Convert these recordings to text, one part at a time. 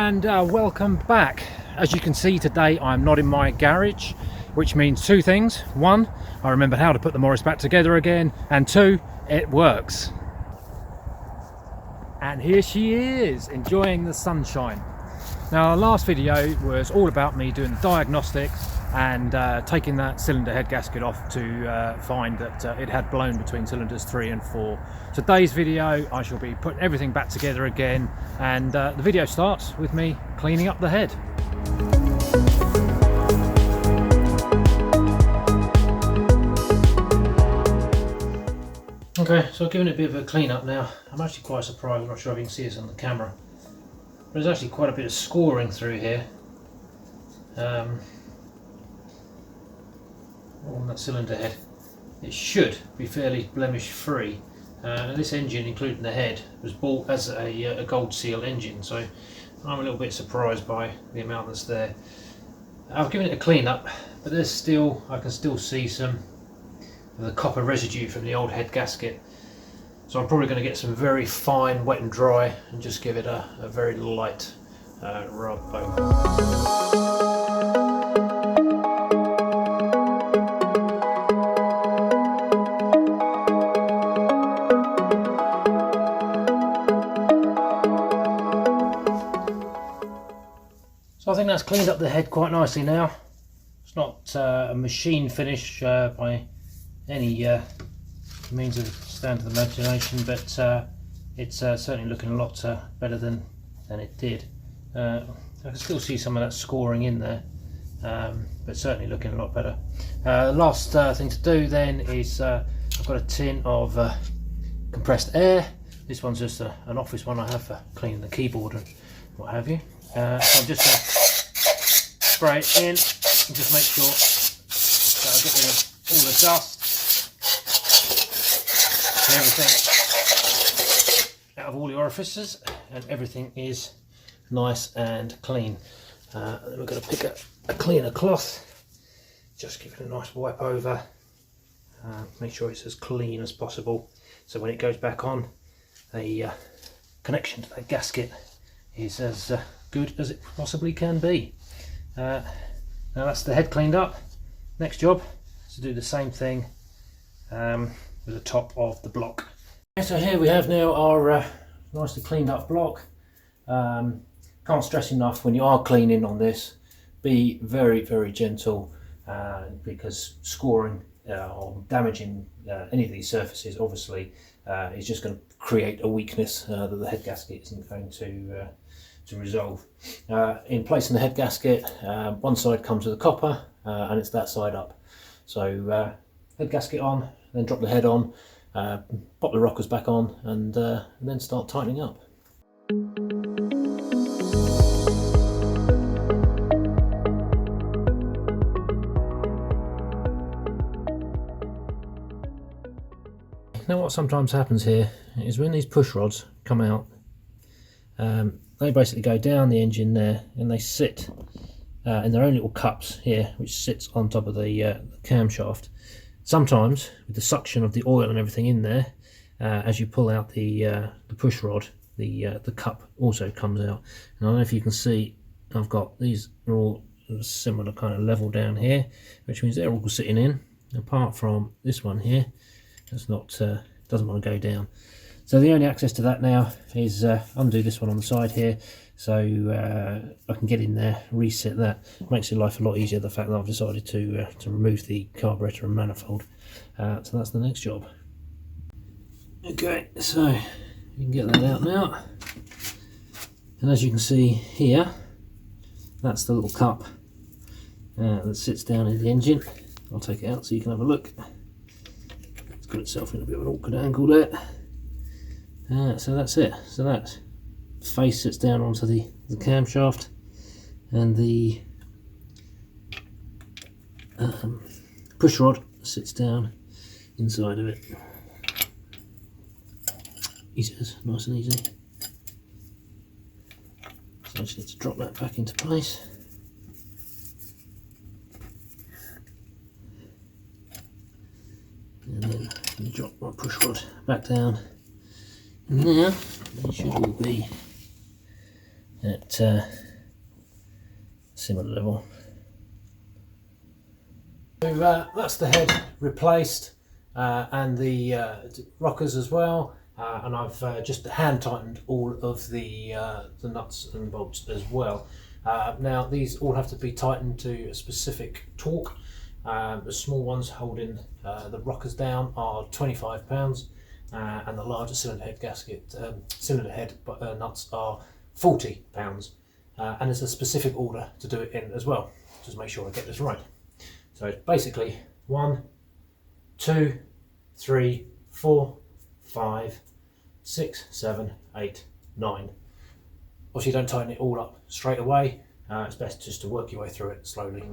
and welcome back. As you can see, today I'm not in my garage, which means two things. One, I remembered how to put the Morris back together again, and two, it works. And here she is, enjoying the sunshine. Now, our last video was all about me doing the diagnostics and taking that cylinder head gasket off to find that it had blown between cylinders 3 and 4. Today's video, I shall be putting everything back together again, and the video starts with me cleaning up the head. Okay, so I've given it a bit of a clean up now. I'm actually quite surprised. I'm not sure if you can see this on the camera. There's actually quite a bit of scoring through here on that cylinder head. It should be fairly blemish free. This engine, including the head, was bought as a gold seal engine, so I'm a little bit surprised by the amount that's there. I've given it a clean up, but there's still, I can still see some of the copper residue from the old head gasket. So I'm probably going to get some very fine wet and dry and just give it a very light rub over. So I think that's cleaned up the head quite nicely now. It's not a machine finish by any means of standard imagination, but it's certainly looking a lot better than it did. I can still see some of that scoring in there, but certainly looking a lot better. The last thing to do then is I've got a tin of compressed air. This one's just an office one I have for cleaning the keyboard and what have you. So I'm just going to spray it in and just make sure that I get rid of all the dust and everything out of all the orifices, and everything is nice and clean. Then we're going to pick a cleaner cloth, just give it a nice wipe over, make sure it's as clean as possible, so when it goes back on, the connection to that gasket is as good as it possibly can be. Now that's the head cleaned up. Next job is to do the same thing with the top of the block. So here we have now our nicely cleaned up block. Can't stress enough, when you are cleaning on this, be very gentle, because scoring or damaging any of these surfaces obviously is just going to create a weakness that the head gasket isn't going to resolve. In placing the head gasket, one side comes with the copper and it's that side up. So head gasket on, then drop the head on, pop the rockers back on, and then start tightening up. Now what sometimes happens here is when these push rods come out, they basically go down the engine there and they sit in their own little cups here, which sits on top of the camshaft. Sometimes with the suction of the oil and everything in there, as you pull out the push rod, the cup also comes out. And I don't know if you can see, I've got these are all similar kind of level down here, which means they're all sitting in, apart from this one here. It's not doesn't want to go down. So the only access to that now is undo this one on the side here, so I can get in there, reset that. It makes your life a lot easier, the fact that I've decided to remove the carburetor and manifold. So that's the next job. Okay, so you can get that out now, and as you can see here, that's the little cup that sits down in the engine. I'll take it out so you can have a look. It's got itself in a bit of an awkward angle there. So that's it. So that face sits down onto the camshaft, and the push rod sits down inside of it. Easy, nice and easy. So I just need to drop that back into place. And then drop my push rod back down. And now they should all be at similar level. So that's the head replaced, and the rockers as well, and I've just hand tightened all of the nuts and bolts as well. Now these all have to be tightened to a specific torque. The small ones holding the rockers down are £25, and the larger cylinder head gasket, nuts are £40, and there's a specific order to do it in as well. Just make sure I get this right. So it's basically 1, 2, 3, 4, 5, 6, 7, 8, 9. Obviously don't tighten it all up straight away. It's best just to work your way through it slowly.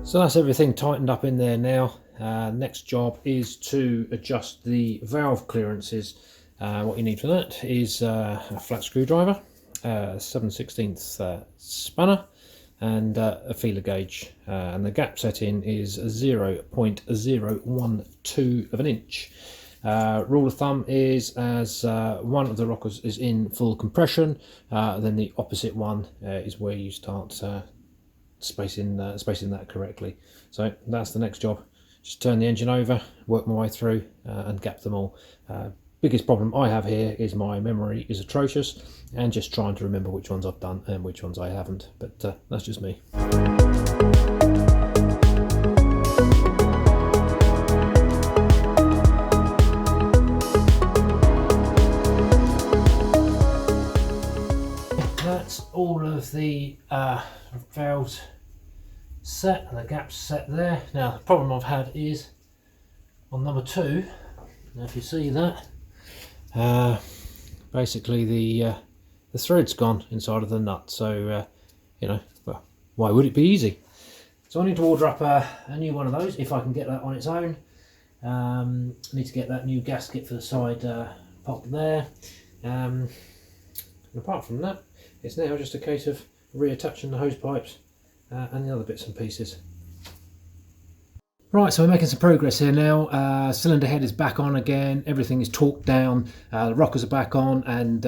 So that's everything tightened up in there now. Next job is to adjust the valve clearances. What you need for that is a flat screwdriver, 7/16 spanner, and a feeler gauge. And the gap setting is 0.012 of an inch. Rule of thumb is as one of the rockers is in full compression, then the opposite one is where you start spacing that correctly. So that's the next job. Just turn the engine over, work my way through, and gap them all. Biggest problem I have here is my memory is atrocious, and just trying to remember which ones I've done and which ones I haven't. But that's just me. That's all of the valves set and the gaps set there. Now the problem I've had is on number 2, now if you see that, basically the thread's gone inside of the nut, so you know, well, why would it be easy? So I need to order up a new one of those if I can get that on its own. I need to get that new gasket for the side pop there, and apart from that, it's now just a case of reattaching the hose pipes and the other bits and pieces. Right, so we're making some progress here now. Cylinder head is back on again, everything is torqued down, the rockers are back on and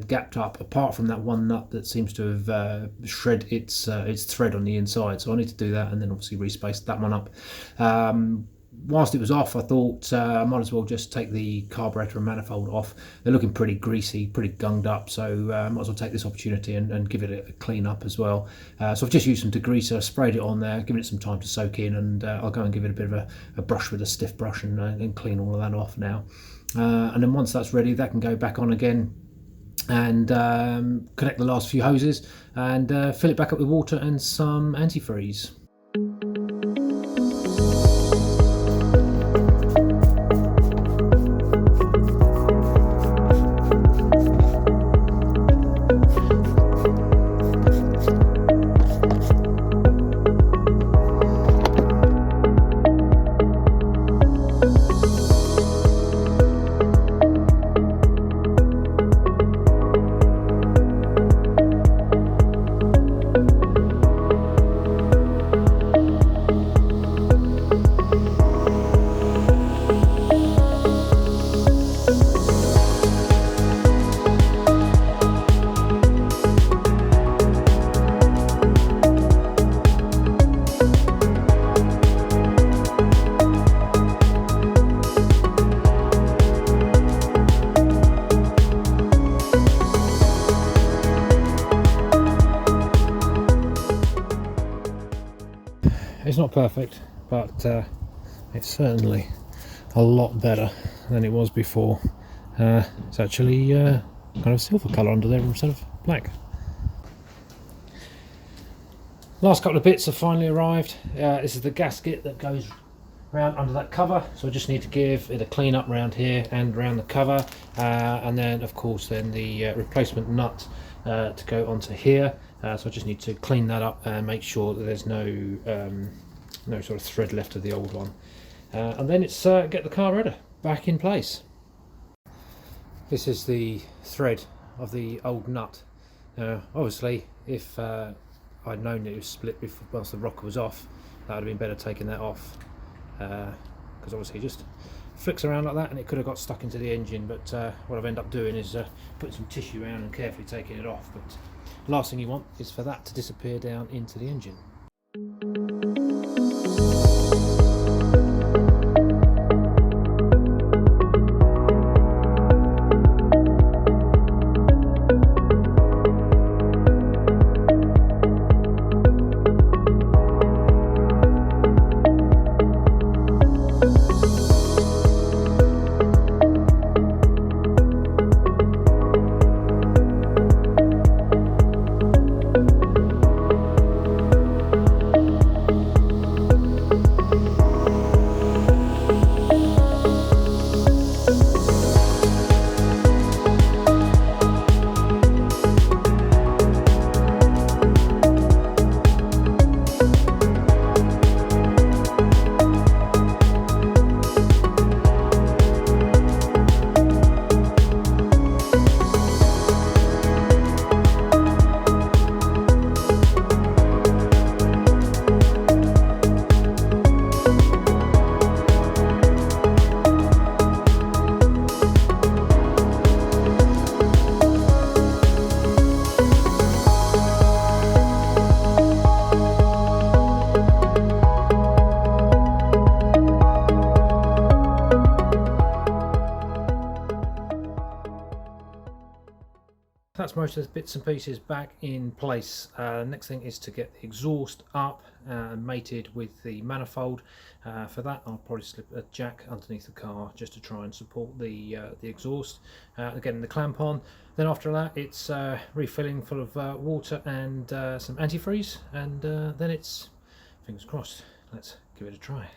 gapped up, apart from that one nut that seems to have shred its thread on the inside. So I need to do that and then obviously respace that one up. Whilst it was off, I thought I might as well just take the carburetor and manifold off. They're looking pretty greasy, pretty gunged up, so I might as well take this opportunity and give it a clean up as well. So I've just used some degreaser, sprayed it on there, given it some time to soak in, and I'll go and give it a bit of a brush with a stiff brush and clean all of that off now. And then once that's ready, that can go back on again and connect the last few hoses and fill it back up with water and some antifreeze. It's not perfect, but it's certainly a lot better than it was before. It's actually kind of silver colour under there instead of black. Last couple of bits have finally arrived. This is the gasket that goes round under that cover, so I just need to give it a clean up round here and round the cover, and then of course then the replacement nut to go onto here. So I just need to clean that up and make sure that there's no sort of thread left of the old one, and then it's get the carburetor back in place. This is the thread of the old nut. Obviously if I I'd known it was split before, once the rocker was off, that would have been better taking that off, because obviously it just flicks around like that and it could have got stuck into the engine. But what I've ended up doing is putting some tissue around and carefully taking it off. But the last thing you want is for that to disappear down into the engine. That's most of the bits and pieces back in place. Next thing is to get the exhaust up and mated with the manifold. For that I'll probably slip a jack underneath the car just to try and support the exhaust, getting the clamp on. Then after that it's refilling full of water and some antifreeze, and then it's fingers crossed. Let's give it a try.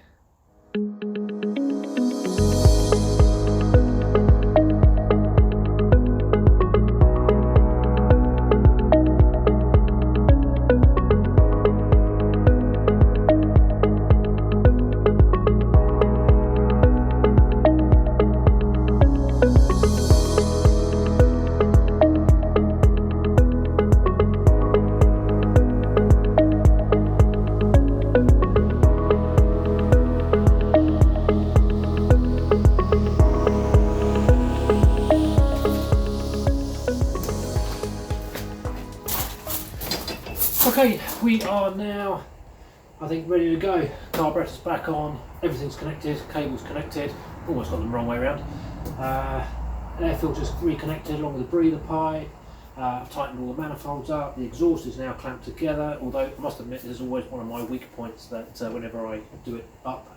Okay, we are now, I think, ready to go. Carburetor's back on, everything's connected, cables connected, almost got them the wrong way around. Air filter's reconnected along with the breather pipe. I've tightened all the manifolds up, the exhaust is now clamped together, although I must admit there's always one of my weak points that whenever I do it up,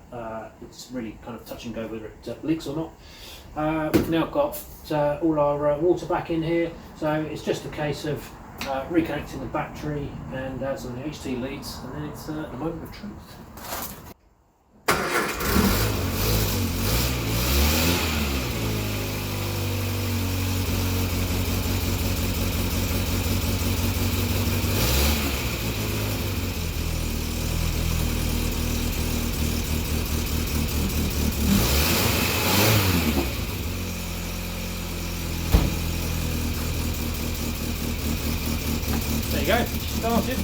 it's really kind of touch and go whether it leaks or not. We've now got all our water back in here, so it's just a case of reconnecting the battery and some of the HT leads, and then it's the moment of truth. There you go, started.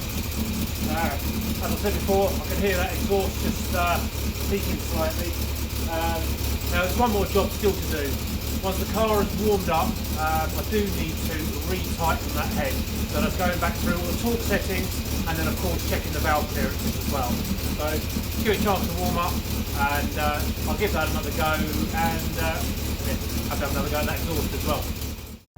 As I said before, I can hear that exhaust just peaking slightly. Now there's one more job still to do. Once the car is warmed up, I do need to re-tighten that head. So that's going back through all the torque settings, and then of course checking the valve clearances as well. So give it a chance to warm up, and I'll give that another go, and have to have another go at that exhaust as well.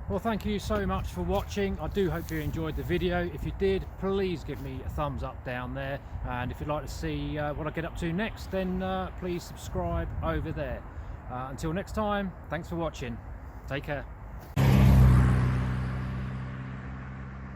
Well, thank you so much for watching. I do hope you enjoyed the video. If you did, please give me a thumbs up down there, and if you'd like to see what I get up to next, then please subscribe over there. Until next time, thanks for watching. Take care.